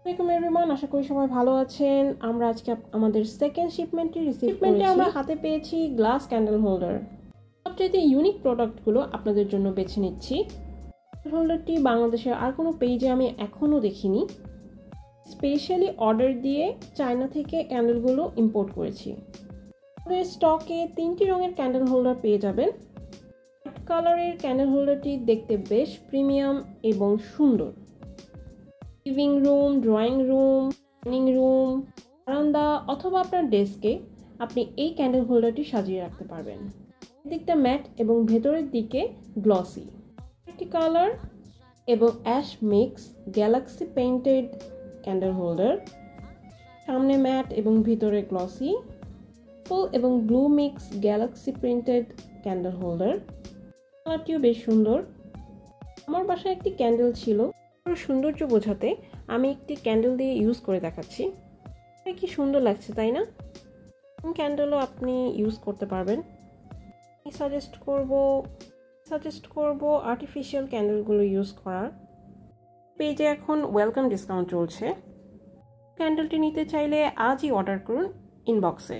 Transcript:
আসসালামু আলাইকুম এভরিওয়ান, আশা করি সবাই ভালো আছেন। আমরা আজকে আমাদের সেকেন্ড শিপমেন্টটি রিসিভ করেছি। আমরা হাতে পেয়েছি গ্লাস ক্যান্ডেল হোল্ডার। সবচেয়ে ইউনিক প্রোডাক্টগুলো আপনাদের জন্য বেছে নিচ্ছি। হোল্ডারটি বাংলাদেশের আর কোনো পেজে আমি এখনও দেখিনি। স্পেশালি অর্ডার দিয়ে চায়না থেকে ক্যান্ডেলগুলো ইম্পোর্ট করেছি। আমাদের স্টকে 3টি রঙের ক্যান্ডেল হোল্ডার পেয়ে যাবেন। হোয়াইট কালারের ক্যান্ডেল হোল্ডারটি দেখতে বেশ প্রিমিয়াম এবং সুন্দর। Living room, drawing room, dining room, বারান্দা অথবা আপনার ডেস্কে আপনি এই ক্যান্ডেল হোল্ডারটি সাজিয়ে রাখতে পারবেন। দিকটা ম্যাট এবং ভেতরের দিকে গ্লসি। একটি কালার এবং ash mix galaxy painted candle holder. সামনে ম্যাট এবং ভিতরে গ্লসি। পার্পল এবং blue mix galaxy printed candle holder. কালারটিও বেশ সুন্দর। আমার বাসায় একটি ক্যান্ডেল ছিল, সৌন্দর্য বোঝাতে আমি একটি ক্যান্ডেল দিয়ে ইউজ করে দেখাচ্ছি। কি সুন্দর লাগছে তাই না? ক্যান্ডেলও আপনি ইউজ করতে পারবেন। আমি সাজেস্ট করব আর্টিফিশিয়াল ক্যান্ডেলগুলো ইউজ করার। পেজে এখন ওয়েলকাম ডিসকাউন্ট চলছে। ক্যান্ডেলটি নিতে চাইলে আজই অর্ডার করুন ইনবক্সে।